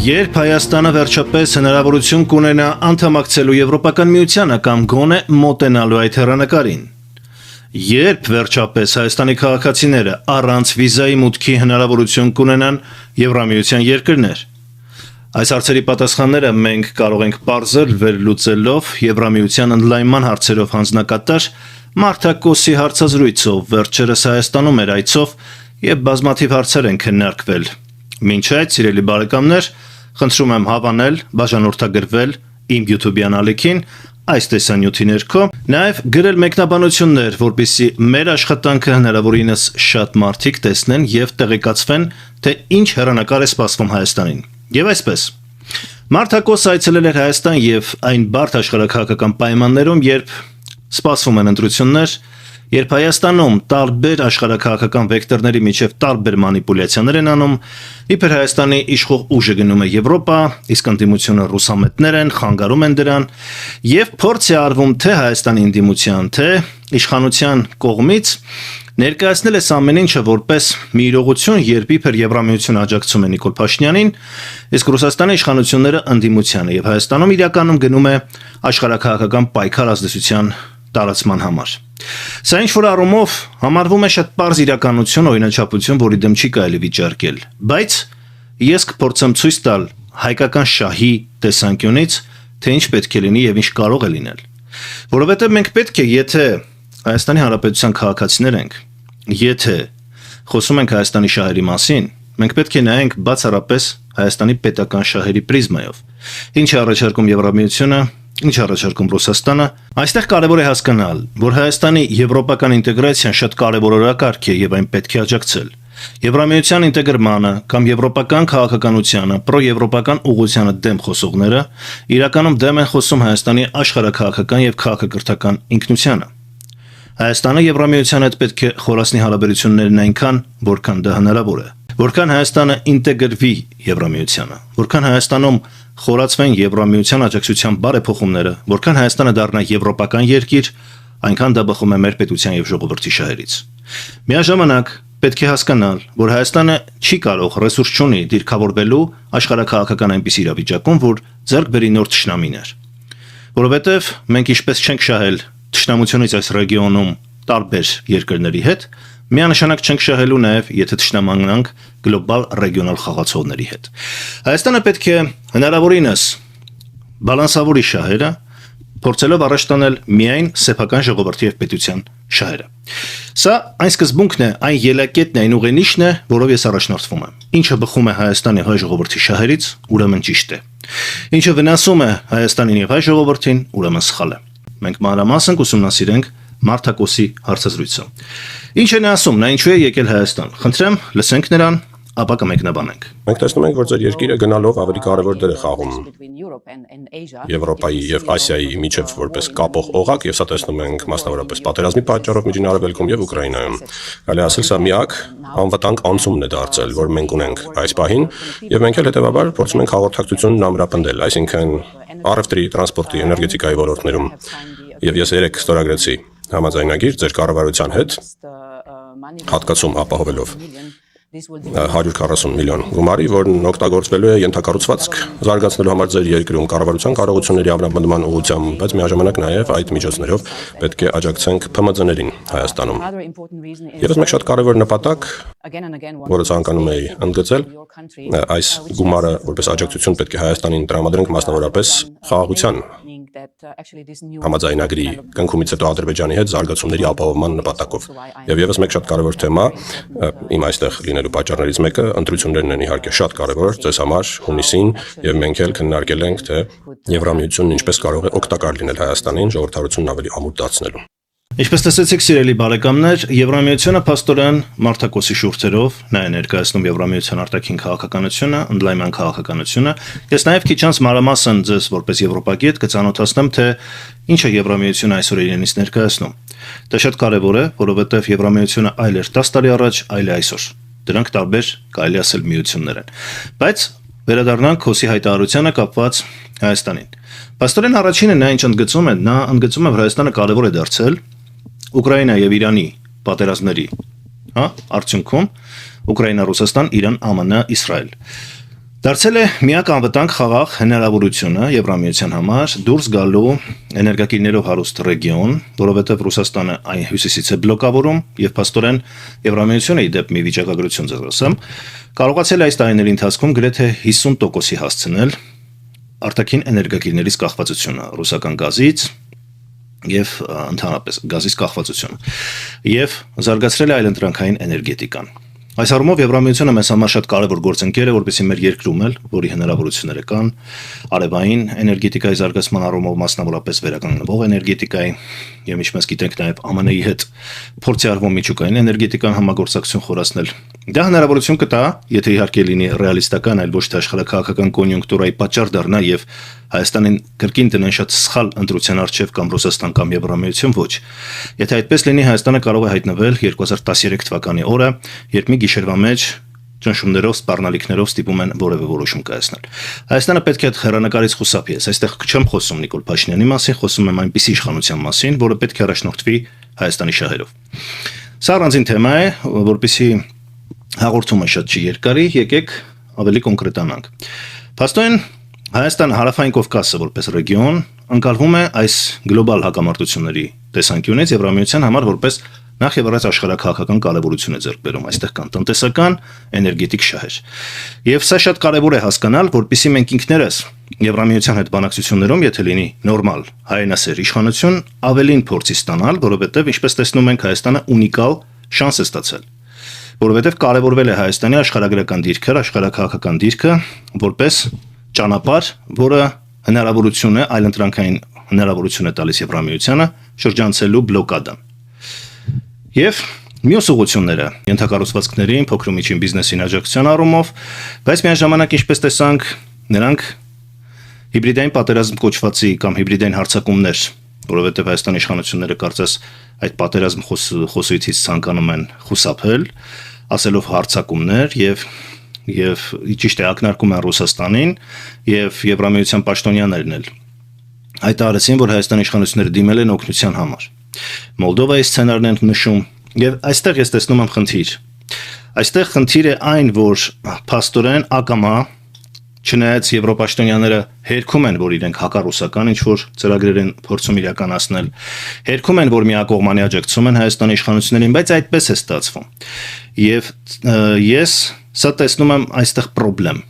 Երբ Հայաստանը վերջապես հնարավորություն կունենա անդամակցելու Եվրոպական միությանը կամ գոնե մոտենալու այդ հեռանկարին։ Երբ վերջապես Հայաստանի քաղաքացիները առանց վիզայի մուտքի հնարավորություն կունենան Եվրամիության երկրներ։ Այս հարցերի պատասխանները մենք կարող ենք պարզել վերլուծելով Եվրամիության ընդլայնման հարցերով հանձնակատար Մարտակոսի հարցազրույցով վերջերս Հայաստանում էր այցով եւ բազմաթիվ հարցեր են քննարկվել։ Մինչ այդ, սիրելի բարեկամներ, խնդրում եմ հավանել, բաժանորդագրվել իմ YouTube-յան ալիքին այս տեսանյութի ներքո, նաև գրել մեկնաբանություններ, որպեսզի մեր աշխատանքը հնարավորինս շատ մարդիկ տեսնեն եւ տեղեկացվեն, թե ինչ հեռանկար է սպասվում Հայաստանին։ Եվ այսպես, Մարտակոսը այցելել էր Հայաստան եւ այն բարդ աշխարհակահաղական պայմաններում, երբ սպասվում են ընտրություններ, երբ Հայաստանում տարբեր աշխարհակահաղական վեկտորների միջև տարբեր մանիպուլյացիաներ են անում, իբր Հայաստանի իշխող ուժը գնում է Եվրոպա, իսկ ընդդիմությունը ռուսամետներ են, խանգարում են դրան, եւ փորձ է արվում թե Հայաստանի ընդդիմության, թե իշխանության կողմից ներկայացնել է ամեն ինչը որպես մի իրողություն, երբ իբր Եվրամիությունը աջակցում է Նիկոլ Փաշինյանին, իսկ Ռուսաստանի իշխանությունները ընդդիմությանը եւ Հայաստանում իրականում գնում է աշխարհակահաղական պայքար ազդեցության տարածման համար։ Սա ինչ-որ առումով համարվում է շատ պարզ իրականություն, օրինաչափություն, որի դեմ չի կարելի վիճարկել, բայց ես կփորձեմ ցույց տալ հայկական շահի տեսանկյունից, թե ինչ պետք է լինի եւ ինչ կարող է լինել։ Որովհետեւ մենք պետք է, եթե Հայաստանի Հանրապետության քաղաքացիներ ենք, եթե խոսում ենք Հայաստանի շահերի մասին, մենք պետք է նայենք բացառապես Հայաստանի պետական շահերի պրիզմայով։ Ինչ է առաջարկում Եվրամիությունը, ինչ առաջարկում Ռուսաստանը, այստեղ կարևոր է հասկանալ, որ Հայաստանի եվրոպական ինտեգրացիան շատ կարևոր օրակարգ է եւ այն պետք է աջակցել։ Եվրամիության ինտեգրմանը կամ եվրոպական քաղաքականությանը, պրոեվրոպական ուղղությանը դեմ խոսողները իրականում դեմ են խոսում Հայաստանի աշխարհակահաղական եւ քաղաքակրթական ինքնությանը։ Հայաստանը Եվրամիության հետ պետք է խորացնի հարաբերություններն այնքան, որքան դա հնարավոր է։ Որքան Հայաստանը ինտեգրվի Եվրամիությանը, որքան Հայաստանում խորացվեն Եվրամիության աջակցության բարեփոխումները, որքան Հայաստանը դառնա եվրոպական երկիր, այնքան դա բխում է մեր պետության եւ ժողովրդի շահերից։ Միաժամանակ պետք է հասկանալ, որ Հայաստանը չի կարող ռեսուրս չունի դիրքավորվելու աշխարհակահաղական այնպիսի իրավիճակում, որ ձեռք բերի նոր թշնամիներ։ Որովհետեւ մենք ինչպես չենք շահել թշնամությունից այս ռեգիոնում տարբեր երկրների հետ, միանշանակ չենք շահելու նաև, եթե թշնամանանք գլոբալ ռեգիոնալ խաղացողների հետ։ Հայաստանը պետք է հնարավորինս բալանսավորի շահերը, փորձելով առաջ տանել միայն սեփական ժողովրդի եւ պետության շահերը։ Սա այն սկզբունքն է, այն ելակետն է, այն ուղենիշն է, որով ես առաջնորդվում եմ։ Ինչը բխում է Հայաստանի հայ ժողովրդի շահերից, ուրեմն ճիշտ է։ Ինչը վնասում է Հայաստանին եւ հայ ժողովրդին, ուրեմն սխալ է։ Մենք մանրամասն կուսումնասիրենք Մարտակոսի հարցազրույցը։ Ինչ է նա ասում, նա ինչու է եկել Հայաստան։ Խնդրեմ, լսենք նրան, ապա կմեկնաբանենք։ Մենք տեսնում ենք, որ ձեր երկիրը գնալով ավելի կարևոր դեր է խաղում Եվրոպայի եւ Ասիայի միջև որպես կապող օղակ, եւ սա տեսնում ենք մասնավորապես պատերազմի պատճառով Միջին Արևելքում եւ Ուկրաինայում։ Կարելի ասել սա միակ անվտանգ անցումն է դարձել, որ մենք ունենք այս պահին, եւ մենք էլ հետեւաբար փորձում ենք հաղորդակցությունն ամրապնդել, այսինքն առևտրի, տրանսպորտի, էներգետիկայի ոլորտներում։ Եվ ես երեք ստորագրեցի համաձայնագիր ձեր կառավարության հետ, հատկացում ապահովելով 140 միլիոն գումարի, որն օգտագործվելու է ենթակառուցվածք զարգացնելու համար ձեր երկրում կառավարության կարողությունների ամրապնդման ուղղությամբ, բայց միաժամանակ նաև այդ միջոցներով պետք է աջակցենք ՓՄԶ-ներին Հայաստանում։ Եվս մեկ շատ կարևոր նպատակ, որը ցանկանում էի ընդգծել, այս գումարը որպես աջակցություն պետք է Հայաստանին տրամադրենք մասնավորապես խաղաղության համաձայնագրի կնքումից հետո Ադրբեջանի հետ զարգացումների ապահովման նպատակով։ Եվ եւս մեկ շատ կարևոր թեմա, իմ այստեղ լինելու պատճառներից մեկը ընտրություններն են իհարկե շատ կարևոր ձեզ համար հունիսին, եւ մենք էլ քննարկել ենք, թե Եվրամիությունն ինչպես կարող է օգտակար լինել Հայաստանին ժողովրդավարությունն ավելի ամուր դարձնելու։ Ինչպես տեսեցիք, սիրելի բարեկամներ, Եվրամիությունը փաստորեն Մարտակոսի շուրթերով նա է ներկայացնում Եվրամիության արտաքին քաղաքականությունը, ընդլայնման քաղաքականությունը։ Ես նաև քիչ անց մանրամասն ձեզ որպես եվրոպագետ կծանոթացնեմ, թե ինչ է Եվրամիությունը այսօր իրենից ներկայացնում։ Դա շատ կարևոր է, որովհետև Եվրամիությունը այլ էր 10 տարի առաջ, այլ է այսօր։ Դրանք տարբեր կարելի ասել միություններ են։ Բայց վերադառնանք Քոսի հայտարարությանը կապված Հայաստանին։ Փաստորեն առաջինը նա ինչ ընդգծում է, նա ընդգծում է, որ Հայաստանը կարևոր է դարձել Ուկրաինա եւ Իրանի պատերազմների, արդյունքում Ուկրաինա, Ռուսաստան, Իրան, ԱՄՆ, Իսրայել։ Դարձել է միակ անվտանգ խաղաղ հնարավորությունը Եվրամիության համար դուրս գալու էներգակիրներով հարուստ ռեգիոն, որովհետև Ռուսաստանը այն հյուսիսից է բլոկավորում եւ փաստորեն Եվրամիությունը ի դեպ մի վիճակագրություն ձեռնասեմ, կարողացել է այս տարիների ընթացքում գրեթե 50%-ի հասցնել արտաքին էներգակիրներից կախվածությունը ռուսական գազից եւ ընդհանրապես գազից կախվածությունը եւ զարգացրել է այլընտրանքային էներգետիկան։ Այս առումով Եվրամիությունը մեզ համար շատ կարևոր գործընկեր է, որպեսզի մեր երկրում էլ, որի հնարավորությունները կան, արևային էներգետիկայի զարգացման առումով մասնավորապես վերականգնվող էներգետիկայի եւ ինչպես գիտենք նաեւ ԱՄՆ-ի հետ փորձի արվում միջուկային էներգետիկան համագործակցություն խորացնել։ Դա հնարավորություն կտա, եթե իհարկե լինի ռեալիստական, այլ ոչ թե աշխարհակաղակական կոնյունկտուրայի պատճառ դառնա եւ Հայաստանին կրկին տնեն շատ սխալ ընտրության առջև կամ Ռուսաստան կամ Եվրամիություն ոչ։ Եթե այդպես լինի, Հայաստանը կարող է հայտնվել 2013 թվականի օրը, երբ մի գիշերվա մեջ ճնշումներով, սպառնալիքներով ստիպում են որևէ որոշում կայացնել։ Հայաստանը պետք է այդ հեռանկարից խուսափի։ Այստեղ չեմ խոսում Նիկոլ Փաշինյանի մասին, խոսում եմ այնպիսի իշխանության մասին, որը պետք է առաջնորդվի Հայաստանի շահերով։ Սա առանձին թեմա է, որպեսզի հաղորդումը շատ չի երկարի, եկեք ավելի կոնկրետանանք։ Փաստորեն Հայաստան հարավային Կովկասը որպես ռեգիոն ընկալվում է այս գլոբալ հակամարտությունների տեսանկյունից Եվրամիության համար որպես նախ եւ առաջ աշխարհակաղակական կարևորություն է ձեռք բերում, այստեղ կան տնտեսական, էներգետիկ շահեր։ Եվ սա շատ կարևոր է հասկանալ, որպեսզի մենք ինքներս Եվրամիության հետ բանակցություններում, եթե լինի նորմալ հայրենասեր իշխանություն, ավելին փորձի ստանալ, որովհետեւ ինչպես տեսնում ենք Հայաստանը ունիկալ շանս է ստացել, որովհետեւ կարևորվել է Հայաստանի աշխարհագրական դիրքը, աշխարհակաղակական դիրքը որպես ճանապարհ, որը հնարավորություն է այլընտրանքային հնարավորություն է տալիս Եվրամիությանը շրջանցելու բլոկադան։ Եվ մյուս ուղղությունները ենթակառուցվածքներին, փոքր ու միջին բիզնեսին աջակցության առումով, բայց միաժամանակ ինչպես տեսանք, նրանք հիբրիդային պատերազմ կոչվածի կամ հիբրիդային հարձակումներ, որովհետև Հայաստանի իշխանությունները կարծես այդ պատերազմ խոսույթից ցանկանում են խուսափել, ասելով հարձակումներ եւ ճիշտ է ակնարկում են Ռուսաստանին եւ Եվրամիության պաշտոնյաներն էլ հայտարարեցին, որ Հայաստանի իշխանությունները դիմել են օգնության համար։ Մոլդովայի սցենարն են նշում եւ այստեղ ես տեսնում եմ խնդիր։ Այստեղ խնդիրը այն, որ փաստորեն ակամա չնայած եվրոպաշտոնյաները հերքում են, որ իրենք հակառուսական ինչ-որ ծրագրեր են փորձում իրականացնել, հերքում են, որ միակողմանի աջակցում են Հայաստանի իշխանություններին, բայց այդպես է ստացվում։ Եվ ես սա տեսնում եմ այստեղ խնդրեմ։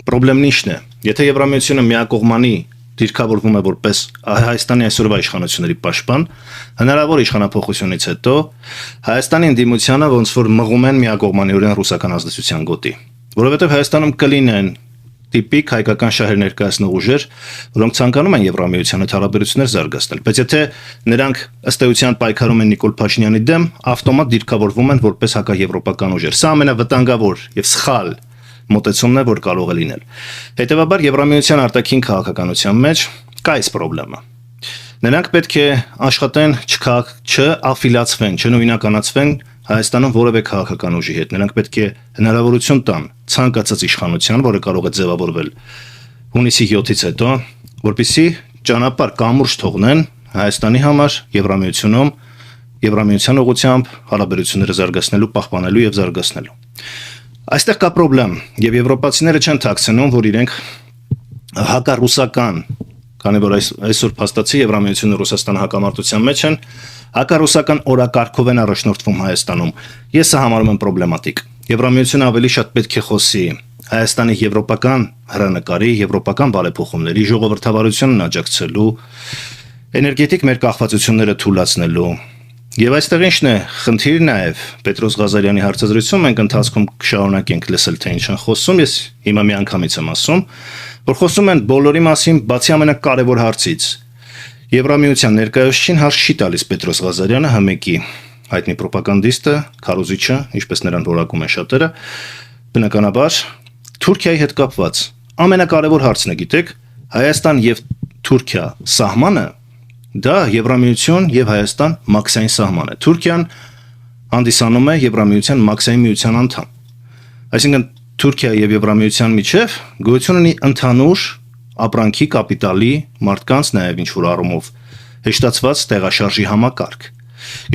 Խնդրեմն ի՞նչն է։ Եթե Եվրամիությունը միակողմանի դիրքավորվում է որպես Հայաստանի այսօրվա իշխանությունների պաշտպան, հնարավոր իշխանափոխությունից հետո Հայաստանի ընդդիմությանը ոնց որ մղում են միակողմանիորեն ռուսական ազդեցության գոտի, որովհետև Հայաստանում կլինեն տիպիկ հայկական շահեր ներկայացնող ուժեր, որոնք ցանկանում են Եվրամիության հետ հարաբերություններ զարգացնել, բայց եթե նրանք ըստ էության պայքարում են Նիկոլ Փաշինյանի դեմ, ավտոմատ դիրքավորվում են որպես հակաեվրոպական ուժեր։ Սա ամենավտանգավոր եւ սխալ մոտեցումն է, որ կարող է լինել։ Հետևաբար Եվրամիության արտաքին քաղաքականության մեջ կա այս խնդրեմը։ Նրանք պետք է աշխատեն չաֆիլացվեն, չնույնականացվեն Հայաստանում որևէ քաղաքական ուժի հետ։ Նրանք պետք է հնարավորություն տան ցանկացած իշխանության, որը կարող է ձևավորվել հունիսի 7-ից հետո, որպեսզի ճանապարհ կամուրջ թողնեն Հայաստանի համար Եվրամիությունում, Եվրամիության ուղղությամբ հարաբերությունները զարգացնելու, պահպանելու եւ զարգացնելու։ Այստեղ կա խնդրեմ, եւ եվրոպացիները չեն ཐակցնում, որ իրենք հակառուսական, քանի որ այսօր փաստացի Եվրամիությունը Ռուսաստանը հակամարտության մեջ են, հակառուսական օրակարգով են առաջնորդվում Հայաստանում։ Ես սա համարում եմ պրոբլեմատիկ։ Եվրամիությունը ավելի շատ պետք է խոսի Հայաստանի եվրոպական հրանակարի, եվրոպական բարեփոխումների, ժողովրդավարությունն աջակցելու, էներգետիկ մեր կախվածությունները թույլատնելու։ Եվ այստեղ ինչն է խնդիրը նաև Պետրոս Ղազարյանի հարցազրույցում մենք ընթացքում կշարունակենք լսել թե ինչ են խոսում, ես հիմա մի անգամից եմ ասում, որ խոսում են բոլորի մասին, բացի ամենակարևոր հարցից։ Եվրամիության ներկայացուցիչին հարց չի տալիս Պետրոս Ղազարյանը, ՀՄԿ-ի հայտնի ռոպագանդիստը, քարոզիչը, ինչպես նրան որակում են շատերը, բնականաբար Թուրքիայի հետ կապված ամենակարևոր հարցն է, գիտեք, Հայաստան եւ Թուրքիա սահմանը դա Եվրամիություն եւ Հայաստան մաքսային սահման է։ Թուրքիան հանդիսանում է Եվրամիության մաքսային միության անդամ։ Այսինքն Թուրքիա եւ Եվրամիության միջև գոյություն ունի ընդհանուր ապրանքի, կապիտալի, մարդկանց նաեւ ինչ որ առումով հեշտացված տեղաշարժի համակարգ։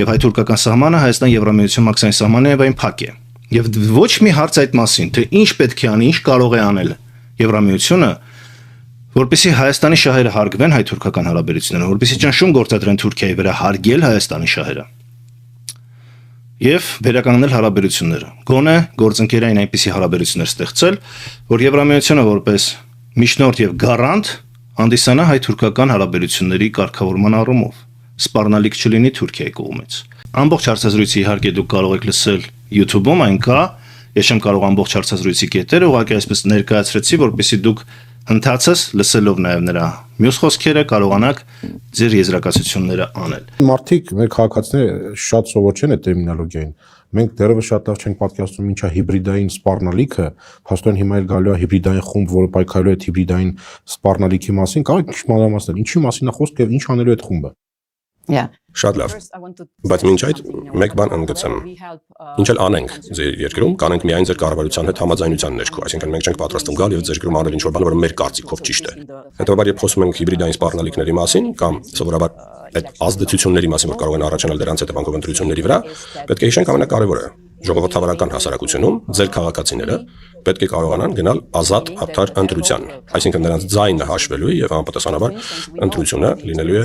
Եվ հայ-թուրքական սահմանը Հայաստան Եվրամիություն մաքսային սահմանն է եւ այն փակ է։ Եվ ոչ մի հարց այդ մասին, թե ինչ պետք է անի, ինչ կարող է անել Եվրամիությունը, որպեսզի Հայաստանի շահերը հարգվեն հայ-թուրքական հարաբերություններում, որպեսզի ճնշում գործադրեն Թուրքիայի վրա հարգել Հայաստանի շահերը եւ վերականգնել հարաբերությունները։ Գոնե գործընկերային այնպիսի հարաբերություններ ստեղծել, որ Եվրամիությունը որպես միջնորդ եւ գարանտ հանդիսանա հայ-թուրքական հարաբերությունների կարգավորման առումով, սպառնալիք չլինի Թուրքիայի կողմից։ Ամբողջ հարցազրույցի իհարկե դուք կարող եք լսել YouTube-ում, այն կա, ես չեմ կարող ամբողջ հարցազրույցի կետերը ուղղակի այսպես ներկայացրեցի, որպեսզի դուք ընթացս լսելով նաև նրա մյուս խոսքերը կարողանաք ձեր եզրակացությունները անել։ Մարդիկ մեր քաղաքացիները շատ սովոր չեն այդ տերմինոլոգիային։ Մենք դեռևս շատ լավ չենք պատկերացնում ինչա հիբրիդային սպառնալիքը, փաստորեն հիմա էլ գալու է հիբրիդային խումբ, որը պայքարելու է այդ հիբրիդային սպառնալիքի մասին, կարող եք մանրամասնել, ինչի մասին է խոսքը եւ ինչ անելու է այդ խումբը։ Շատ լավ։ Բայց մինչ այդ մեկ բան ընդգծեմ։ Ինչ էլ անենք ձեր երկրում, կանենք միայն ձեր կառավարության հետ համաձայնության ներքո, այսինքն մենք չենք պատրաստվում գալ եւ ձեր երկրում անել ինչ-որ բան, որը մեր կարծիքով ճիշտ է։ Հետո երբ խոսում ենք հիբրիդային սպառնալիքների մասին կամ սովորաբար այդ ազդեցությունների մասին, որ կարող են առաջանալ դրանց հետևանքով ընտրությունների վրա, պետք է հիշենք ամենակարևորը։ Ժողովրդավարական հասարակությունում ձեր քաղաքացիները պետք է կարողանան գնալ ազատ արդար ընտրության, այսինքն նրանց ձայնը հաշվելու է եւ անպատասխանաբար ընտրությունը լինելու է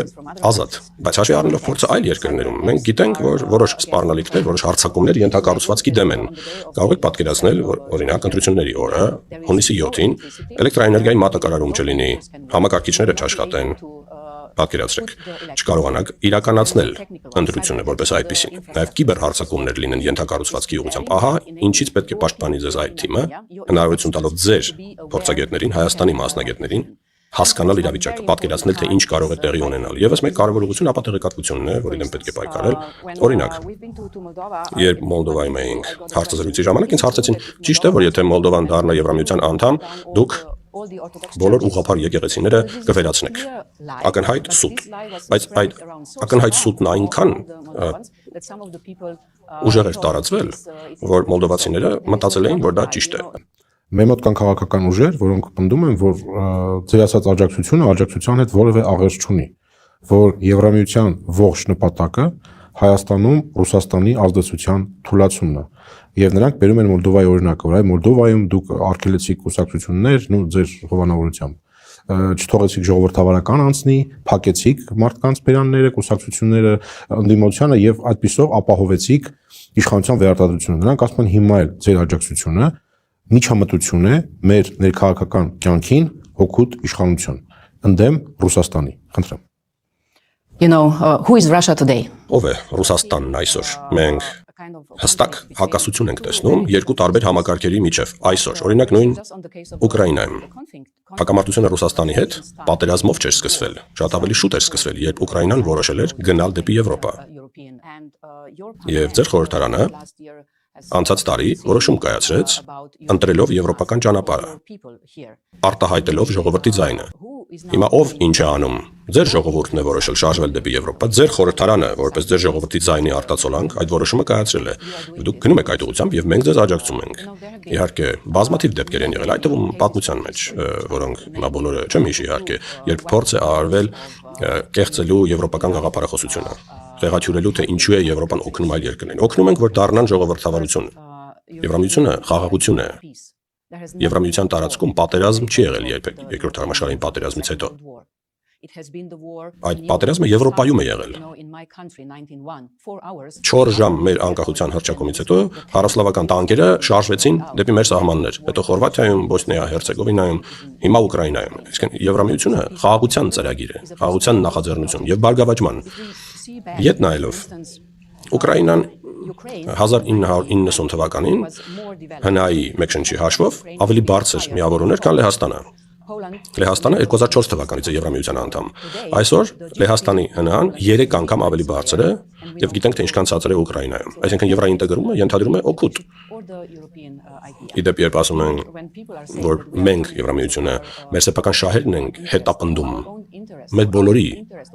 ազատ։ Բայց հաշվի առնելով փորձը այլ երկրներում, մենք գիտենք, որ որոշ սպառնալիքներ, որոշ հարձակումներ ենթակառուցվածքի դեմ են։ Կարող եք պատկերացնել, որ օրինակ ընտրությունների օրը, հունիսի 7-ին, էլեկտրաէներգիայի մատակարարում չլինի, համակարգիչները չաշխատեն։ Պատկերացրեք, չկարողանաք իրականացնել ընտրությունը որպես այդպիսին։ Նաև կիբերհարձակումներ լինեն ենթակառուցվածքի ուղղությամբ։ Ահա ինչից պետք է պաշտպանի ձեզ այդ թիմը, հնարավորություն տալով ձեր փորձագետներին, Հայաստանի մասնագետներին հասկանալ իրավիճակը, պատկերացնել թե ինչ կարող է տեղի ունենալ։ Եվս մեկ կարևոր ուղղություն ապա տեղեկատվությունն է, որի դեմ պետք է պայքարել։ Օրինակ, երբ Մոլդովայում էինք հարցազրույցի ժամանակ ինձ հարցեցին, ճիշտ է, որ եթե Մոլդովան դառնա Եվրամիության անդամ, դուք բոլոր ուղղափառ եկեղեցիները կվերացնեք։ Ակնհայտ սուտ։ Բայց այդ ակնհայտ սուտն այնքան ուժեղ էր տարածվել, որ մոլդովացիները մտածել էին, որ դա ճիշտ է։ Մեր մոտ կան քաղաքական ուժեր, որոնք պնդում են, որ ձեր ասած աջակցությունը աջակցության հետ որևէ աղերս չունի, որ Եվրամիության ողջ նպատակը Հայաստանում Ռուսաստանի ազդեցության թուլացումն է։ Եվ նրանք բերում են Մոլդովայի օրինակը, որ այ Մոլդովայում դուք արգելեցիք կուսակցություններ, ձեր հովանավորությամբ, չթողեցիք ժողովրդավարական անցնի, փակեցիք մարդկանց բերանները, կուսակցությունները, ընդդիմությանը եւ այդպիսով ապահովեցիք իշխանության վերարտադրությունը։ Նրանք ասում են հիմա էլ ձեր աջակցությունը միջամտություն է մեր ներքաղաքական կյանքին հօգուտ իշխանություն ընդդեմ Ռուսաստանի։ Խնդրեմ։ Who is Russia today? Ով է Ռուսաստանն այսօր։ Մենք հստակ հակասություն ենք տեսնում երկու տարբեր համակարգերի միջև այսօր։ Օրինակ նույն Ուկրաինայում հակամարտությունը Ռուսաստանի հետ պատերազմով չէր սկսվել, շատ ավելի շուտ էր սկսվել, երբ Ուկրաինան որոշել էր գնալ դեպի Եվրոպա։ Եվ ձեր խորհրդարանը անցած տարի որոշում կայացրեց ընտրելով եվրոպական ճանապարհը, արտահայտելով ժողովրդի ձայնը։ Հիմա ով ինչ է անում։ Ձեր ժողովուրդն է որոշել շարժվել դեպի Եվրոպա, ձեր խորհրդարանը, որպես ձեր ժողովրդի ձայնի արտացոլանք, այդ որոշումը կայացրել է։ Դուք գնում եք այդ ուղղությամբ եւ մենք ձեզ աջակցում ենք։ Իհարկե, բազմաթիվ դեպքեր են եղել, այդ թվում պատմության մեջ, որոնք հիմա բոլորը չեմ հիշի իհարկե, երբ փորձ է արվել կեղծելու եվրոպական գաղափարախոսությունը, խեղաթյուրելու թե ինչու է Եվրոպան օգնում այլ երկրներին։ Օգնում ենք, որ դառնան ժողովրդավարություն։ Եվրամիությունը խաղաղություն է։ Եվրամիության տարածքում պատերազմ չի եղել երբեք երկրորդ համաշխարհային պատերազմից հետո։ Այդ պատերազմը Եվրոպայում է եղել։ 4 ժամ մեր անկախության հռչակումից հետո հարավսլավական տանկերը շարժվեցին դեպի մեր սահմաններ, հետո Խորվաթիայում, Բոսնիա, Հերցեգովինայում, հիմա Ուկրաինայում։ Այսինքն Եվրամիությունը խաղաղության ծրագիր է, խաղաղության նախաձեռնություն եւ բարգավաճման։ Ետ նայելով Ուկրաինան 1990 թվականին ՀՆԱ-ի մեկ շնչի հաշվով ավելի բարձր միավոր ուներ, քան Լեհաստանը։ Լեհաստանը 2004 թվականից է Եվրամիության անդամ։ Այսօր Լեհաստանի ՀՆԱ-ն 3 անգամ ավելի բարձր է եւ գիտենք թե ինչքան ցածր է Ուկրաինայում։ Այսինքն եվրաինտեգրումը ենթադրում է օգուտ։ Իդեպ երբ ասում են, որ մենք Եվրամիությունը մեր սեփական շահերն ենք հետապնդում, մեր բոլորի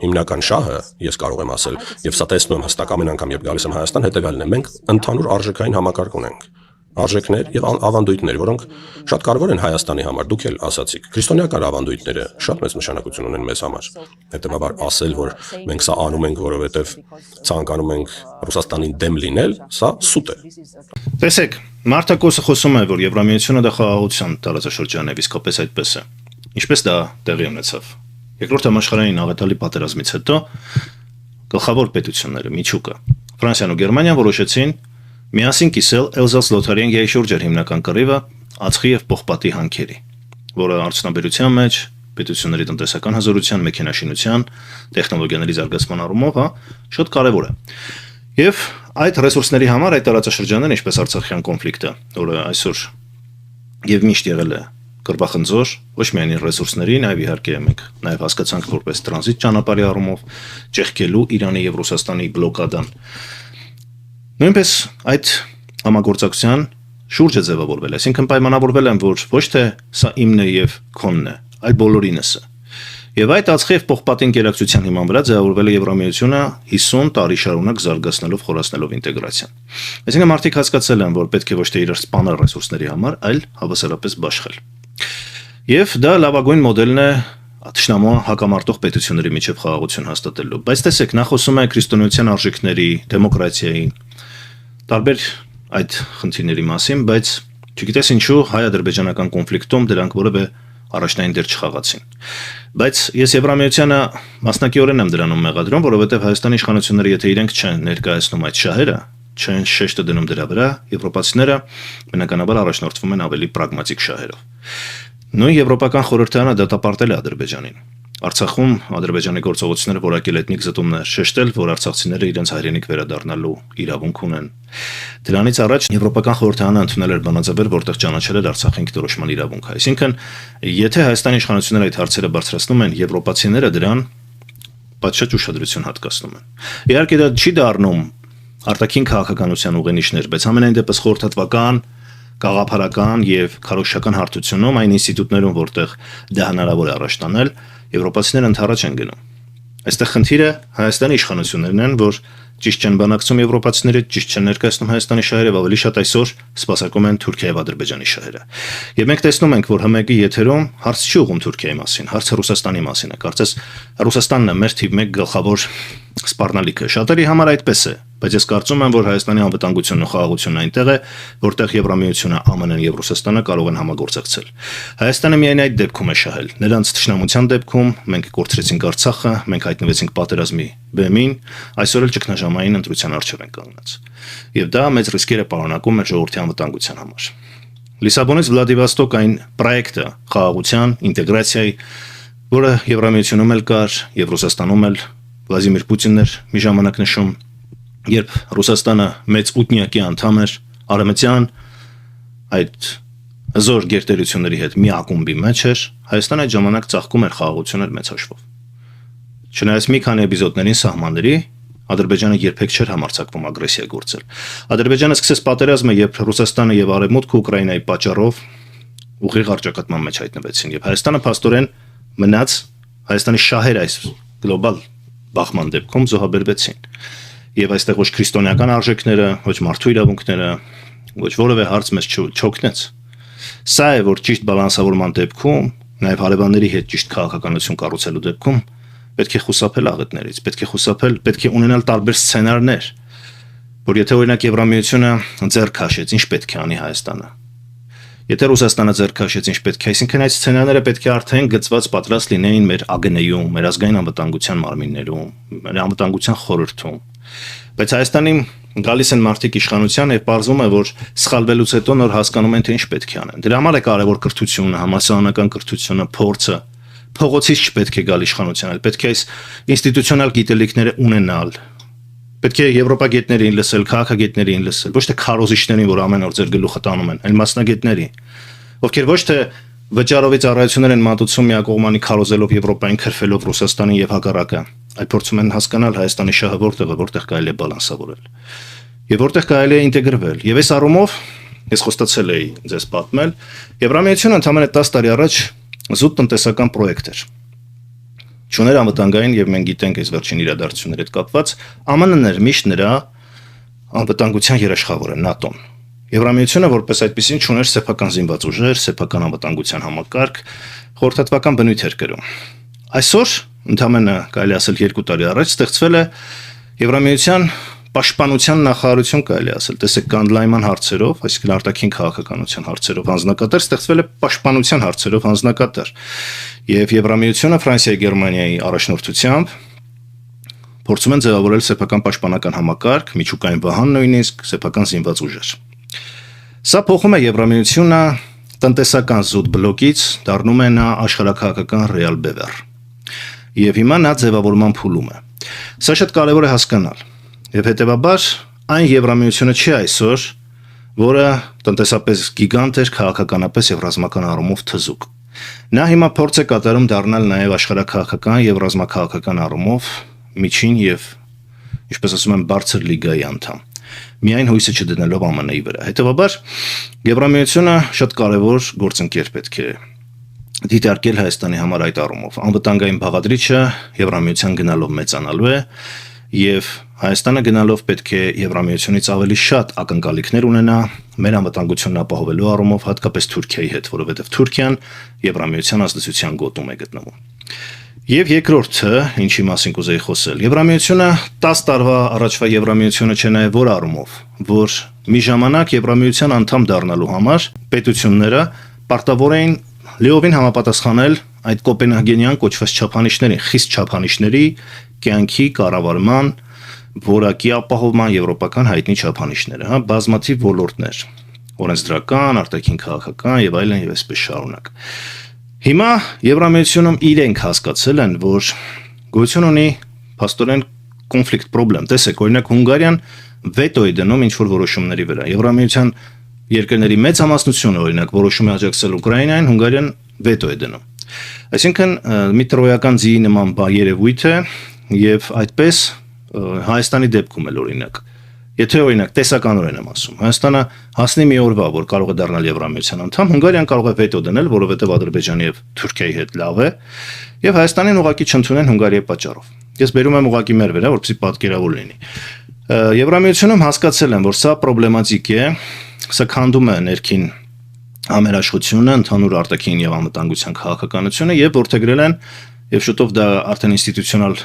հիմնական շահը, ես կարող եմ ասել, եւ սա տեսնում եմ հստակ ամեն անգամ երբ գալիս եմ Հայաստան, հետեւյալն է. մենք ընդհանուր արժեքային համակարգ ունենք։ Արժեքներ եւ ավանդույթներ, որոնք շատ կարևոր են Հայաստանի համար, դուք էլ ասացիք։ Քրիստոնեական ավանդույթները շատ մեծ նշանակություն ունեն մեզ համար։ Հետևաբար ասել, որ մենք սա անում ենք, որովհետեւ ցանկանում ենք Ռուսաստանին դեմ լինել, սա սուտ է։ Տեսեք, Մարտակոսը խոսում է, որ Եվրամիությունը դա խաղաղության տարածաշրջան է, իսկապես այդպես է։ Ինչպես դա տեղի ունեցավ։ Երկրորդ համաշխարհային աղետալի պատերազմից հետո գլխավոր պետությունները միջուկը Ֆրանսիան ու Գերմանիան որոշեցին միասին կիսել Էլզաս-Լոթարիան շուրջեր հիմնական կռիվը ածխի եւ պողպատի հանքերի, որը արդյունաբերության մեջ պետությունների տնտեսական հզորության, մեքենաշինության, տեխնոլոգիաների զարգացման առումով, շատ կարևոր է։ Եվ այդ ռեսուրսների համար այդ տարածաշրջանները, ինչպես Արցախյան կոնֆլիկտը, որը այսօր եւ միշտ եղել է կռվախնձոր, ոչ միայն ռեսուրսների, նաեւ իհարկե մենք նաեւ հասկացանք որպես տրանզիտ ճանապարհի առումով ճեղքելու Իրանի եւ Ռուսաստանի բլոկադան։ Նույնպես այդ համագործակցության շուրջ է ձևավորվել, այսինքն պայմանավորվել են, որ ոչ թե սա իմն է եւ քոնն է, այլ բոլորինս է։ Եվ այդ ածխի եւ պողպատի ինտեգրացիան հիման վրա ձևավորվել է Եվրամիությունը 50 տարի շարունակ զարգացնելով, խորացնելով ինտեգրացիան։ Այսինքն մարդիկ հասկացել են, որ պետք է ոչ թե իրար սպանել ռեսուրսների համար, այլ հավասարապես բաշխել։ Եվ դա լավագույն մոդելն է թշնամու հակամարտող պետությունների միջև խաղաղություն հաստատելու։ Բայց տեսեք, նա խոսում է քրիստոնեության արժեքների, դեմոկրատիայի, տարբեր այդ խնդիրների մասին, բայց չգիտես ինչու հայ-ադրբեջանական կոնֆլիկտում դրանք որևէ առաջնային դեր չխաղացին։ Բայց ես Եվրամիությանը մասնակիորեն եմ դրանում մեղադրում, որովհետև Հայաստանի իշխանությունները, եթե իրենք չեն ներկայացնում այդ շահերը, չեն շեշտը դնում դրա վրա, եվրոպացիները բնականաբար առաջնորդվում են ավելի պրագմատիկ շահերով։ Նույն Եվրոպական խորհրդարանը դատապարտել է Ադրբեջանին։ Արցախում Ադրբեջանի գործողությունները որակել էթնիկ զտումներ, շեշտել, որ արցախցիները իրենց հայրենիք վերադառնալու իրավունք ունեն։ Դրանից առաջ Եվրոպական խորհրդարանը ընդունել էր բանաձևեր, որտեղ ճանաչել էր Արցախի ինքնորոշման իրավունքը։ Այսինքն, եթե Հայաստանի իշխանությունները այդ հարցերը բարձրացնում են, եվրոպացիները դրան պատշաճ ուշադրություն հատկացնում են։ Իհարկե դա չի դառնում արտաքին քաղաքականության ուղենիշներ, բայց ամենայն դեպս խորհրդատվական, գաղափարական եւ քարոզչական հարթությունում այն ինստիտուտներում, որտեղ դա հնարավոր է առաջ տանել, եվրոպացիները ընդառաջ են գնում։ Այստեղ խնդիրը Հայաստանի իշխանություններն են, որ ճիշտ չեն բանակցում եվրոպացիները, ճիշտ չեն ներկայացնում Հայաստանի շահերը, ավելի շատ այսօր սպասարկում են Թուրքիա եւ Ադրբեջանի շահերը։ Եվ մենք տեսնում ենք, որ ՀՄԿ-ի եթերում հարց չի ուղղում Թուրքիայի մասին, հարցը Ռուսաստանի մասին է։ Կարծես Ռուսաստանն է մեր թիվ 1 գլխավոր սպառնալիքը։ Շատերի համար այդպես է, բայց ես կարծում եմ, որ Հայաստանի անվտանգությունն ու խաղաղությունն այնտեղ է, որտեղ Եվրամիությունը, ԱՄՆ-ն եւ Ռուսաստանը կարող են համագործակցել։ Հայաստանը միայն այդ դեպքում է շահել։ Նրանց թշնամության դեպքում մենք կորցրեցինք Արցախը, մենք հայտնվեցինք պատերազմի բեմին, այսօր էլ ճգնաժամային ընտրության առջև են կանգնած։ Եվ դա մեծ ռիսկեր է պարունակում մեր ժողովրդի անվտանգության համար։ Լիսաբոնից Վլադիվոստոկ այն պրոյեկտը խաղաղության, ինտեգրացիայի, որը Եվրամիությունում էլ կար, եւ Ռուսաստանում էլ Վլադիմիր Պուտինն էր մի ժամանակ նշում, երբ Ռուսաստանը մեծ ուտնյակի անդամ էր արևմտյան այդ զոր գերտերությունների հետ մի ակումբի մեջ էր, Հայաստանը այդ ժամանակ ծաղկում էր խաղաղություններ մեծ հաշվով։ Չնայած մի քանի էպիզոդներին սահմանների Ադրբեջանը երբեք չէր համարձակվում ագրեսիա գործել։ Ադրբեջանը սկսեց պատերազմը, երբ Ռուսաստանը եւ Արևմուտքը Ուկրաինայի պատճառով ուղիղ առճակատման մեջ հայտնվեցին, եւ Հայաստանը փաստորեն մնաց Հայաստանի շահերը այս գլոբալ բախման դեպքում զոհաբերվեցին։ Եվ այստեղ ոչ քրիստոնեական արժեքները, ոչ մարդու իրավունքները, ոչ որևէ հարց մեզ չօգնեց։ Սա է, որ ճիշտ բալանսավորման դեպքում, նաեւ հարևանների հետ ճիշտ քաղաքականություն կառուցելու դեպքում պետք է խուսափել աղետներից, պետք է ունենալ տարբեր սցենարներ, որ եթե օրինակ Եվրամիությունը ձեռք քաշեց, ինչ պետք է անի Հայաստանը։ Եթե Ռուսաստանը ձեռք քաշեց, ինչ պետք է, այսինքն այդ սցենարները պետք է արդեն գծված պատրաստ լինեին մեր ԱԳՆ-ում, մեր ազգային անվտանգության մարմիններում, մեր անվտանգության խորհրդում։ Բայց Հայաստանի գալիս են մարդիկ իշխանության եւ պարզվում է, որ սխալվելուց հետո նոր հասկանում են, թե ինչ պետք է անեն։ Դրա համար է կարևոր կրթությունը, համալսարանական կրթությունը, փորձը։ Փողոցից չպետք է գալ իշխանության, այլ պետք է այս ինստիտուցիոնալ գիտելիքները ունենալ։ Պետք է եվրոպագետներին լսել, քաղաքագետներին լսել, ոչ թե քարոզիչներին, որ ամեն օր ձեր գլուխը տանում են, այլ մասնագետներին, ովքեր ոչ թե վճարովի ծառայություններ են մատուցում միակողմանի քարոզելով Եվրոպային, քրֆելով Ռուսաստանին եւ հակառակը, այլ փորձում են հասկանալ Հայաստանի շահը որտեղ կարելի է բալանսավորել եւ որտեղ կարելի է ինտեգրվել։ Եվ այս առումով ես խոստացել էի ձեզ պատմել, Եվրամիությունը ընդամենը 10 տարի առաջ զուտ տնտեսական պրոյեկտ էր։ Չուներ անվտանգային եւ մենք գիտենք այս վերջին իրադարձությունների հետ կապված, ԱՄՆ-ն էր միշտ նրա անվտանգության երաշխավորը, ՆԱՏՕ-ն։ Եվրամիությունը որպես այդպեսին չուներ սեփական զինված ուժեր, սեփական անվտանգության համակարգ, խորհրդատվական բնույթ էր կրում։ Այսօր, ընդամենը կարելի ասել 2 տարի առաջ, ստեղծվել է Եվրամիության պաշտպանության նախարարություն կարելի ասել, տեսեք կանդլայնման հարցերով, այսինքն արտաքին քաղաքականության հարցերով հանձնակատար, ստեղծվել է պաշտպանության հարցերով հանձնակատար։ Եվ Եվրամիությունը Ֆրանսիայի, Գերմանիայի առաջնորդությամբ փորձում են ձևավորել սեփական պաշտպանական համակարգ, միջուկային վահան նույնիսկ, սեփական զինված ուժեր։ Սա փոխում է Եվրամիությունը տնտեսական զուտ բլոկից դառնում է նա աշխարհաքաղաքական ռեալ բևեռ։ Եվ հիմա նա ձևավորման փուլում է։ Սա շատ կարևոր է հասկանալ։ Եվ հետևաբար այն Եվրամիությունը չի այսօր, որը տնտեսապես գիգանտ էր, քաղաքականապես եւ ռազմական առումով թզուկ։ Նա հիմա փորձ է կատարում դառնալ նաեւ աշխարհաքաղաքական եւ ռազմաքաղաքական առումով միջին եւ, ինչպես ասում են, բարձր լիգայի անդամ։ Միայն հույսը չդնելով ԱՄՆ-ի վրա։ Հետևաբար Եվրամիությունը շատ կարևոր գործընկեր պետք է դիտարկել Հայաստանի համար այդ առումով։ Անվտանգային բաղադրիչը Եվրամիության գնալով մեծանալու է եւ Հայաստանը գնալով պետք է Եվրամիությունից ավելի շատ ակնկալիքներ ունենա մեր անվտանգությունն ապահովելու առումով, հատկապես Թուրքիայի հետ, որովհետեւ Թուրքիան Եվրամիության ազդեցության գոտում է գտնվում։ Եվ երկրորդը, ինչի մասին կուզեի խոսել, Եվրամիությունը 10 տարվա առաջվա Եվրամիությունը չէ նաև որ առումով, որ մի ժամանակ Եվրամիության անդամ դառնալու համար պետությունները պարտավոր էին լիովին համապատասխանել այդ կոպենհագենյան կոչված չափանիշներին, խիստ չափանիշների, կյանքի կառավարման, որակի ապահովման եվրոպական հայտնի չափանիշները, բազմաթիվ ոլորտներ, օրենսդրական, արտաքին քաղաքական եւ այլն եւ այսպես շարունակ։ Հիմա Եվրամիությունում իրենք հասկացել են, որ գոյություն ունի փաստորեն կոնֆլիկտ պրոբլեմ։ Տեսեք, օրինակ Հունգարիան վետո է դնում ինչ-որ որոշումների վրա։ Եվրամիության երկրների մեծ համասնությունը օրինակ որոշում է աջակցել Ուկրաինային, Հունգարիան վետո է դնում։ Այսինքն մի տրոյական ձիի նման երևույթ է եւ այդպես Հայաստանի դեպքում էլ օրինակ Եթե օրինակ տեսականորեն եմ ասում, Հայաստանը հասնի մի օրվա, որ կարող է դառնալ Եվրամիության անդամ, Հունգարիան կարող է վետո դնել, որովհետև Ադրբեջանի եւ Թուրքիայի հետ լավ է, եւ Հայաստանին ուղղակի չընդունեն Հունգարիայի պատճառով։ Ես բերում եմ ուղղակի մեր վրա, որպեսզի պատկերավոր լինի։ Եվրամիությունում հասկացել են, որ սա պրոբլեմատիկ է, սա քանդում է ներքին համերաշխությունը, ընդհանուր արտաքին եւ անվտանգության քաղաքականությունը եւ որդեգրել են եւ շուտով դա արդեն ինստիտուցիոնալ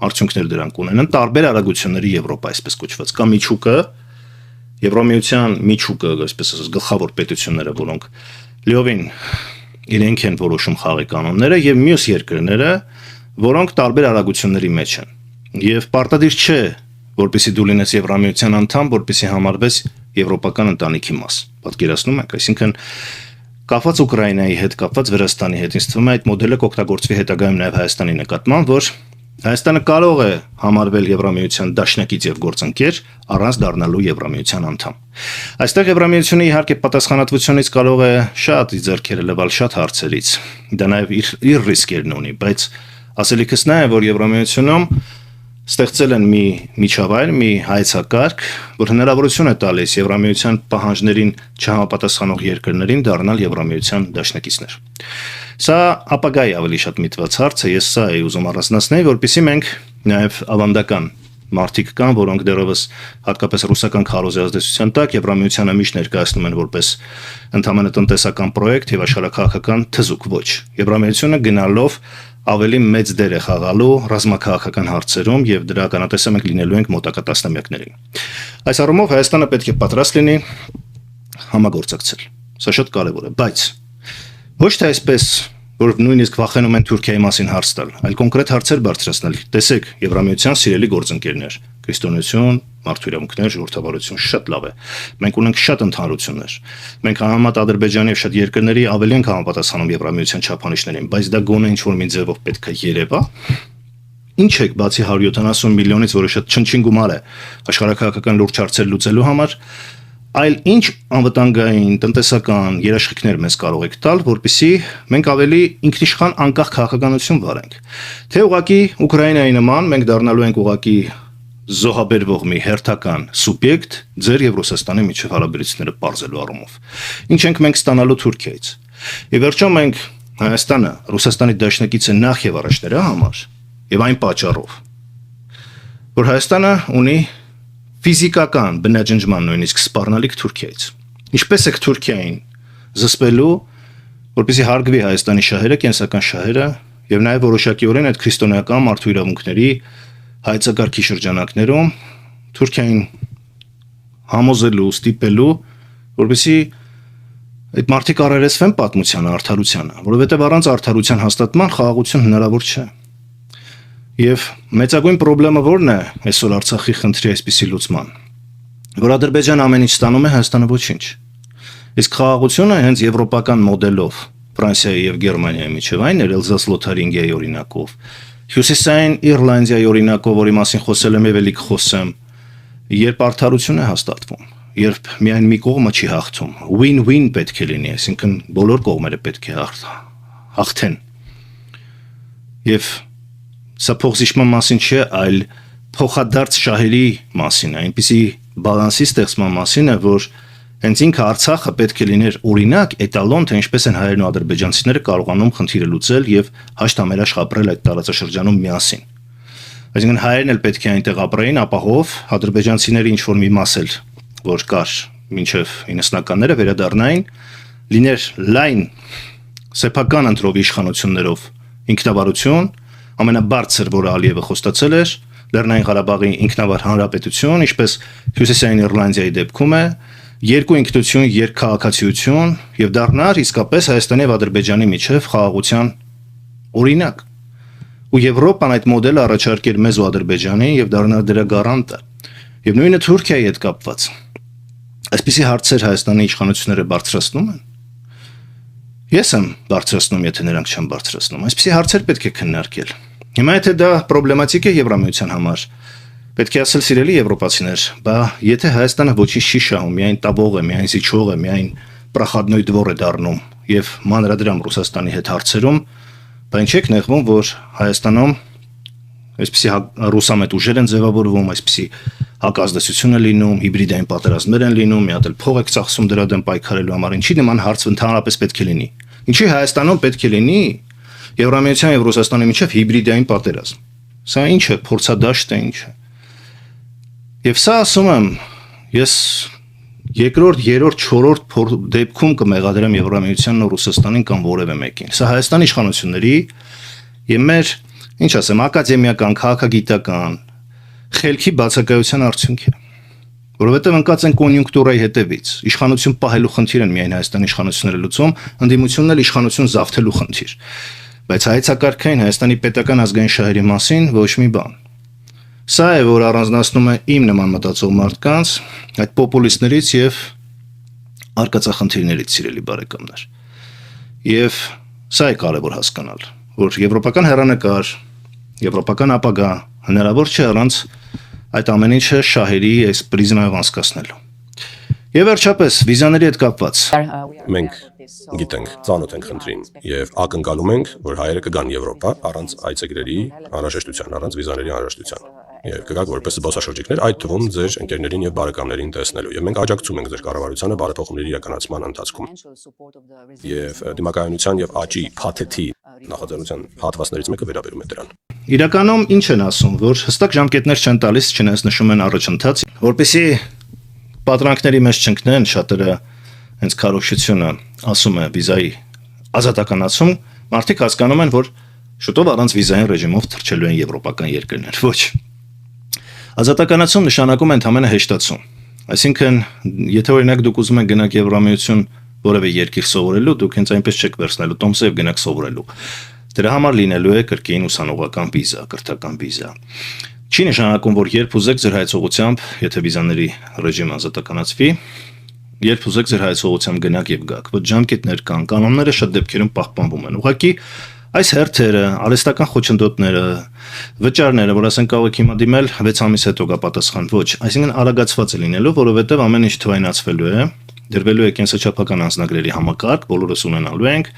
արդյունքներ դրանք ունենան տարբեր արագությունների Եվրոպա, այսպես կոչված, կամ միջուկը, Եվրամիության միջուկը, այսպես ասած, գլխավոր պետությունները, որոնք լիովին իրենք են որոշում խաղի կանոնները եւ մյուս երկրները, որոնք տարբեր արագությունների մեջ են։ Եվ պարտադիր չէ, որպեսզի դու լինես Եվրամիության անդամ, որպեսզի համարվես եվրոպական ընտանիքի մաս։ Պատկերացնում եք, այսինքն կապված Ուկրաինայի հետ, կապված Վրաստանի հետ, ինձ թվում է այդ մոդելը կօգտագործվի հետագայում նաեւ Հայաստանի նկատմամբ, որ Հայաստանը կարող է համարվել Եվրամիության դաշնակից եւ գործընկեր առանց դառնալու Եվրամիության անդամ։ Այստեղ Եվրամիությունը իհարկե պատասխանատվությունից կարող է շատ ձեռքերը լվալ շատ հարցերից։ Դա նաեւ իր ռիսկերն ունի, բայց ասելիքս նա է, որ Եվրամիությունում ստեղծել են մի միջավայր, մի հայեցակարգ, որ հնարավորություն է տալիս Եվրամիության պահանջներին չհամապատասխանող երկրներին դառնալ Եվրամիության դաշնակիցներ։ Սա ապագայի ավելի շատ միտված հարց է, ես սա էի ուզում առանձնացնել, որպեսզի մենք նաև ավանդական մարդիկ կան, որոնք դեռևս հատկապես ռուսական քարոզի ազդեցության տակ Եվրամիությանը միշտ ներկայացնում են որպես ընդհանրապես տնտեսական պրոյեկտ եւ աշխարհաքաղաքական թզուկ ոչ։ Եվրամիությունը գնալով ավելի մեծ դեր է խաղալու ռազմաքաղաքական հարցերում եւ դրա ականատեսը մենք լինելու ենք մոտակա տասնամյակներին։ Այս առումով Հայաստանը պետք է պատրաստ լինի համագործակցել։ Սա շատ կարեւոր է, բայց ոչ թե այսպես, որ նույնիսկ վախենում են Թուրքիայի մասին հարց տալ, այլ կոնկրետ հարցեր բարձրացնել։ Տեսեք, Եվրամիության սիրելի գործընկերներ, քրիստոնեություն, մարդու իրավունքներ, ժողովրդավարություն շատ լավ է։ Մենք ունենք շատ ընդհանրություններ։ Մենք համեմատ Ադրբեջանի եւ շատ երկրների ավելի ենք համապատասխանում Եվրամիության չափանիշներին, բայց դա գոնե ինչ-որ մի ձևով պետք է երևա։ Ինչ եք բացի 170 միլիոնից, որը շատ չնչին գումար է աշխարհաքաղաքական լուրջ հարցեր լուծելու համար, այլ ինչ անվտանգային, տնտեսական երաշխիքներ մեզ կարող եք տալ, որպեսզի մենք ավելի ինքնիշխան անկախ քաղաքականություն վարենք։ Թե ուղղակի Ուկրաինայի նման մենք դառնալու ենք ուղղակի զոհաբերվող մի հերթական սուբյեկտ ձեր եւ Ռուսաստանի միջև հարաբերությունները բարձելու առումով։ Ինչ ենք մենք ստանալու Թուրքիայից։ Եվ վերջում մենք Հայաստանը Ռուսաստանի դաշնակից է նախ եւ առաջ նրա համար եւ այն պատճառով, որ Հայաստանը ունի ֆիզիկական բնաջնջման նույնիսկ սպառնալիք Թուրքիայից։ Ինչպես է Թուրքիային զսպելու, որպեսզի հարգվի Հայաստանի շահերը, կենսական շահերը եւ նաեւ որոշակիորեն այդ քրիստոնեական մարդու իրավունքների հայեցակարգի շրջանակներում Թուրքիային համոզելու, ստիպելու, որպեսզի այդ մարդիկ առերեսվեն պատմությանը, արդարությանը, որովհետև առանց արդարության հաստատման խաղաղություն հնարավոր չէ։ Եվ մեծագույն խնդրեմը ո՞րն է այսօր Արցախի խնդրի այսպիսի լուծման, որ Ադրբեջանը ամեն ինչ ստանում է, Հայաստանը ոչինչ։ Իսկ խաղաղությունը հենց եվրոպական մոդելով Ֆրանսիայի եւ Գերմանիայի միջև այն էր Էլզաս-Լոթարինգիայի օրինակով, Հյուսիսային Իռլանդիայի օրինակով, որի մասին խոսել եմ եւ ելի կխոսեմ, երբ արդարություն է հաստատվում, երբ միայն մի կողմը չի հաղթում, win-win պետք է լինի, այսինքն բոլոր կողմերը պետք է հաղթեն։ Եվ սա փոխզիջման մասին չէ, այլ փոխադարձ շահերի մասին, այնպիսի բալանսի ստեղծման մասին է, որ հենց ինքը Արցախը պետք է լիներ օրինակ, էտալոն, թե ինչպես են հայերն ու ադրբեջանցիները կարողանում խնդիրը լուծել եւ հաշտ համերաշխ ապրել այդ տարածաշրջանում միասին։ Այսինքն հայերն էլ պետք է այնտեղ ապրեին ապահով, ադրբեջանցիների ինչ որ մի մաս էլ, որ կար մինչև 90-ականները վերադառնային, լիներ լայն սեփական ընտրով իշխանություններով ինքնավարություն, ամենաբարձր, որը Ալիևը խոստացել էր, Լեռնային Ղարաբաղի ինքնավար հանրապետություն, ինչպես Հյուսիսային Իռլանդիայի դեպքում է, երկու ինքնություն, երկքաղաքացիություն եւ դառնար իսկապես Հայաստանի եւ Ադրբեջանի միջև խաղաղության օրինակ։ Ու Եվրոպան այդ մոդելը առաջարկեր մեզ ու Ադրբեջանին եւ դառնար դրա գարանտը։ Եվ նույնը Թուրքիայի հետ կապված։ Այսպիսի հարցեր Հայաստանի իշխանությունները բարձրացնում են։ Ես եմ բարձրացնում, եթե նրանք չեն բարձրացնում։ Այսպիսի հարցեր պետք է քննարկել։ Հիմա եթե դա պրոբլեմատիկ է Եվրամիության համար, պետք է ասել սիրելի եվրոպացիներ, բա եթե Հայաստանը ոչինչ չի շահում, միայն տաբող է, միայն զիջող է, միայն պրախադնոյ դվոր է դառնում եւ մանրադրամ Ռուսաստանի հետ հարցերում, բա ինչ եք նեղվում, որ Հայաստանում այսպիսի ռուսամետ ուժեր են ձևավորվում, այսպիսի հակազդեցություն է լինում, հիբրիդային պատերազմներ են լինում, մի հատ էլ փող եք ծախսում դրա դեմ պայքարելու համար, ինչի նման հարց ընդհանրապես պետք է լինի։ Ինչի Հայաստանում պետք է լինի Եվրամիության եւ Ռուսաստանի միջև հիբրիդային պատերազմ։ Սա ինչ է, փորձադաշտ է, ինչ է։ Եվ սա ասում եմ, ես երկրորդ, երրորդ, չորրորդ դեպքում կմեղադրեմ Եվրամիությանն ու Ռուսաստանին կամ որևէ մեկին։ Սա Հայաստանի իշխանությունների եւ մեր, ինչ ասեմ, ակադեմիական, քաղաքագիտական խելքի բացակայության արդյունք է։ Որովհետև ընկած են կոնյունկտուրայի հետևից։ Իշխանություն պահելու խնդիր են միայն Հայաստանի իշխանությունները լուծում, ընդդիմությունն էլ իշխանություն զավթելու խնդիր։ Բայց հայեցակարգային Հայաստանի պետական ազգային շահերի մասին ոչ մի բան։ Սա է, որ առանձնացնում է իմ նման մտածող մարդկանց այդ պոպուլիստներից եւ արկածախնդիրներից, սիրելի բարեկամներ։ Եվ սա է կարևոր հասկանալ, որ եվրոպական հեռանկար, եվրոպական ապագա հնարավոր չէ առանց այդ ամեն ինչը շահերի այս պրիզմայով անցկացնելու։ Եվ վերջապես վիզաների հետ կապված Մենք գիտենք, ծանոթ ենք խնդրին եւ ակնկալում ենք, որ հայերը կգան Եվրոպա առանց այցեգրերի անհրաժեշտության, առանց վիզաների անհրաժեշտության։ Եվ կգաք որպես զբոսաշրջիկներ, այդ թվում ձեր ընկերներին եւ բարեկամներին տեսնելու։ Եվ մենք աջակցում ենք ձեր կառավարությանը բարեփոխումների իրականացման ընթացքում։ Եվ դիմակայունության եւ աճի փաթեթի նախաձեռնության հատվածներից մեկը վերաբերում է դրան։ իրականում ինչ են ասում, որ հստակ ժամկետներ չեն տալիս, չնայած նշում են առաջընթաց, որպեսզի պատրանքների մեջ չընկնեն, շատերը հենց քարոզչությունը ասում է վիզայի ազատականացում, մարդիկ հասկանում են, որ շուտով առանց վիզային ռեժիմով թռչելու են եվրոպական երկրներ։ Ոչ։ Ազատականացում նշանակում է ընդհանրապես հեշտացում։ Այսինքն, եթե օրինակ դուք ուզում եք գնաք Եվրամիություն որևէ երկիր սովորելու, դուք հենց այնպես չեք վերցնելու տոմսը եւ գնաք սովորելու։ Դրա համար լինելու է կրկին ուսանողական վիզա, կրթական վիզա։ Չի նշանակում, որ երբ ուզեք ձեր հայցողությամբ, եթե վիզաների ռեժիմը ազատականացվի, երբ ուզեք ձեր հայցողությամբ գնաք եւ գաք, ոչ ժամկետներ կան, կանոնները շատ դեպքերում պահպանվում են։ Ուղղակի այս հերթերը, արհեստական խոչընդոտները, վճարները, որ ասենք կարող եք հիմա դիմել 6 ամիս հետո գա պատասխան, ոչ, այսինքն արագացված է լինելու, որովհետեւ ամեն ինչ թվայնացվելու է, դրվելու է կենսաչափական անձնագրերի համակարգ, բոլորս ունենալու ենք,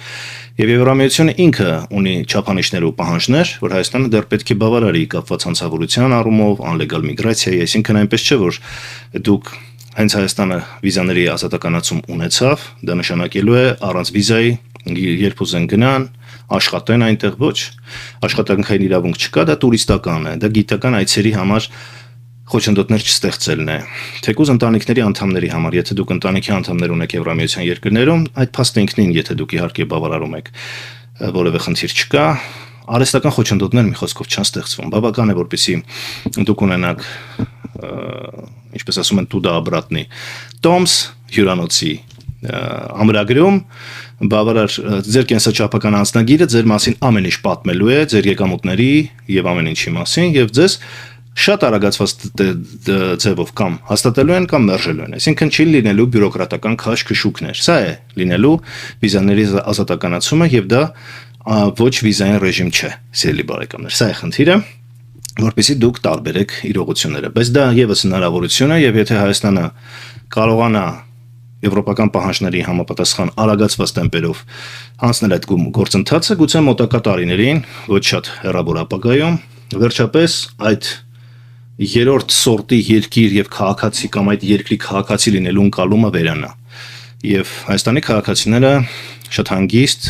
եւ Եվրամիությունը ինքը ունի չափանիշներ ու պահանջներ, որ Հայաստանը դեռ պետք է բավարարի կապված հանցավորության առումով, անլեգալ միգրացիայի, այսինքն այնպես չէ, որ դուք հենց Հայաստանը վիզաների ազատականացում ունեցավ, դա նշանակելու է առանց վիզայի երբ ուզեն գնան, աշխատեն այնտեղ, ոչ, աշխատանքային իրավունք չկա, դա տուրիստական է, դա գիտական այցերի համար խոչընդոտներ չստեղծելն է։ Թեկուզ ընտանիքների անդամների համար, եթե դուք ընտանիքի անդամներ ունեք Եվրամիության երկրներում, այդ փաստը ինքնին, եթե դուք իհարկե բավարարում եք, որևէ խնդիր չկա, արհեստական խոչընդոտներ մի խոսքով չեն ստեղծվում։ Բավական է, որպեսզի դուք ունենաք ինչպես ասում են տուդա обратный Տոմս հյուրանոցի ամրագրում բավարար ձեր կենսաչափական անձնագիրը ձեր մասին ամեն ինչ պատմելու է ձեր եկամուտների եւ ամեն ինչի մասին եւ ձեզ շատ արագացված ձևով կամ հաստատելու են կամ մերժելու են, այսինքն չի լինելու բյուրոկրատական քաշ-քշուկներ։ Սա է լինելու վիզաների ազատականացումը եւ դա ոչ վիզային ռեժիմ չէ, սիրելի բարեկամներ։ Սա է խնդիրը, որպեսզի դուք տարբերեք իրողությունները։ Բայց դա եւս հնարավորություն է եւ եթե Հայաստանը կարողանա եվրոպական պահանջների համապատասխան արագացված տեմպերով անցնել այդ գործընթացը, գուցե մոտակա տարիներին, ոչ շատ հեռավոր ապագայում, վերջապես այդ երրորդ սորտի երկիր եւ քաղաքացի կամ այդ երկրի քաղաքացի լինելու ընկալումը վերանա։ Եվ Հայաստանի քաղաքացիները շատ հանգիստ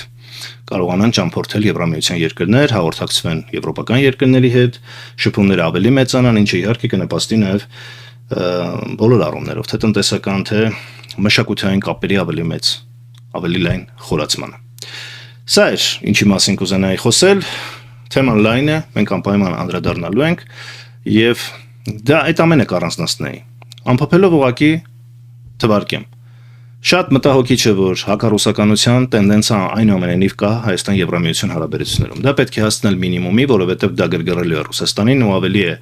կարողանան ճամփորդել Եվրամիության երկրներ, հաղորդակցվեն եվրոպական երկրների հետ, շփումները ավելի մեծանան, ինչը իհարկե կնպաստի նաեւ բոլոր առումներով, թե տնտեսական, թե մշակութային կապերի ավելի լայն խորացմանը։ Սա է, ինչի մասին կուզենայի խոսել, թեման լայն է, մենք անպայման անդրադառնալու ենք եւ դա այդ ամենը կառանձնացնեի։ Ամփոփելով ուղղակի թվարկեմ։ Շատ մտահոգիչ է, որ հակառուսականության տենդենսը այնուամենայնիվ կա Հայաստան-Եվրամիություն հարաբերություններում։ Դա պետք է հասնել մինիմումի, որովհետև դա գրգռելու է Ռուսաստանին ու ավելի է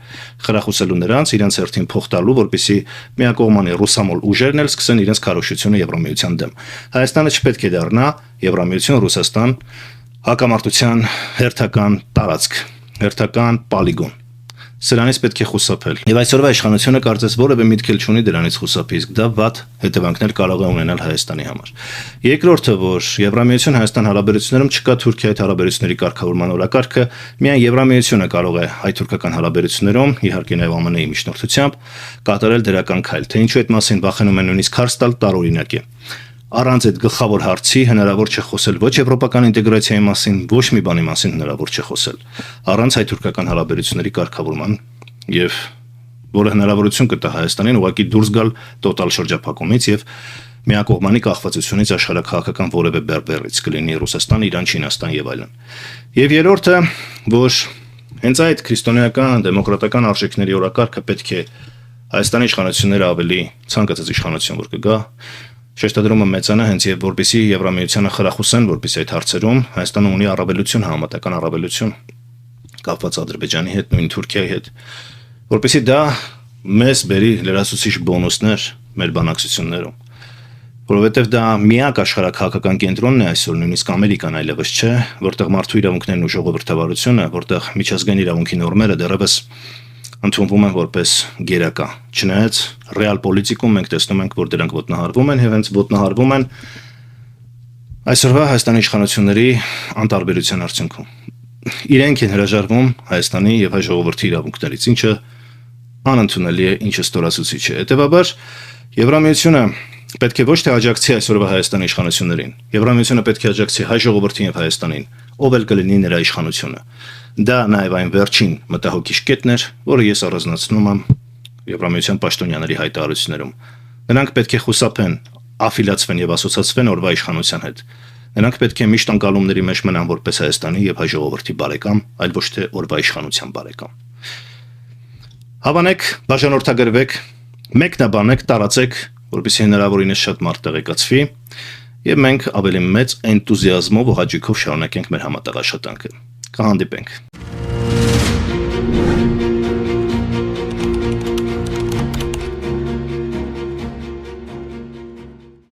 խրախուսելու նրանց իրենց հերթին փող տալու, որպեսզի միակողմանի ռուսամոլ ուժերն էլ սկսեն իրենց քարոզությունը Եվրամիության դեմ։ Հայաստանը չպետք է դառնա Եվրամիություն-Ռուսաստան հակամարտության հերթական տարածք, հերթական պոլիգոն։ Սրանից պետք է խուսափել։ Եվ այսօրվա իշխանությունը կարծես որևէ միտք չունի դրանից խուսափի, իսկ դա վատ հետևանքներ կարող է ունենալ Հայաստանի համար։ Երկրորդը, որ Եվրամիություն-Հայաստան հարաբերություններում չկա Թուրքիայի հարաբերությունների կարգավորման օրակարգը, միայն Եվրամիությունը կարող է հայ-թուրքական հարաբերություններում, իհարկե նաև ԱՄՆ-ի միջնորդությամբ, կատարել դրական քայլ, թե ինչու այդ մասին վախենում են նույնիսկ հարց տալ տարօրինակ է։ Առանց այդ գլխավոր հարցի հնարավոր չէ խոսել ոչ եվրոպական ինտեգրացիայի մասին, ոչ մի բանի մասին հնարավոր չէ խոսել։ Առանց հայ-թուրքական հարաբերությունների կարգավորման եւ որը հնարավորություն կտա Հայաստանին ուղղակի դուրս գալ տոտալ շրջափակումից եւ միակողմանի կախվածությունից աշխարհակաղակական որևէ բերբերից կլինի Ռուսաստան, Իրան, Չինաստան եւ այլն։ Եվ երրորդը, որ հենց այդ քրիստոնեական դեմոկրատական արժեքների օրակարգը պետք է Հայաստանի իշխանությունները ավելի ցանկացած իշխանություն որ կգա շեշտադրումը մեծանա հենց եւ որպեսի Եվրամիությանը խրախուսեն, որպեսի այդ հարցերում Հայաստանը ունի առավելություն, համատական առավելություն կապված Ադրբեջանի հետ, նույն Թուրքիայի հետ, որպեսի դա մեզ բերի լրացուցիչ բոնուսներ մեր բանակցություններում, որովհետեւ դա միակ աշխարհակաղակական կենտրոնն է այսօր, նույնիսկ Ամերիկան այլևս չէ, որտեղ մարդու իրավունքներն ու ժողովրդավարությունը, որտեղ միջազգային իրավունքի նորմերը դեռևս ընդունվում են որպես գերակա։ Չնայած ռեալ պոլիտիկում մենք տեսնում ենք, որ դրանք ոտնահարվում են եւ հենց ոտնահարվում են այսօրվա Հայաստանի իշխանությունների անտարբերության արդյունքում։ Իրենք են հրաժարվում Հայաստանի եւ հայ ժողովրդի իրավունքներից, ինչը անընդունելի է, ինչը ստորացուցիչ է։ Հետևաբար Եվրամիությունը պետք է ոչ թե աջակցի այսօրվա Հայաստանի իշխանություններին, Եվրամիությունը պետք է աջակցի հայ ժողովրդին եւ Հայաստանին, ով էլ կլինի նրա իշխանությունը։ Դա նաև այն վերջին մտահոգիչ կետն էր, որը ես առանձնացնում եմ Եվրամիության պաշտոնյաների հայտարարություններում։ Նրանք պետք է խուսափեն, աֆիլիացվեն եւ ասոցացվեն օրվա իշխանության հետ։ Նրանք պետք է միշտ անկալումների մեջ մնան որպես Հայաստանի եւ հայ ժողովրդի բարեկամ, այլ ոչ թե օրվա իշխանության բարեկամ։ Հավանեք, բաժանորդագրվեք, մեկնաբանեք, տարածեք, որպեսզի հնարավորինս շատ մարդ տեղեկացվի եւ մենք ավելի մեծ էնտուզիազմով ու հաճույքով շարունակենք մեր համատեղ աշխատանքը։ Կհանդիպենք։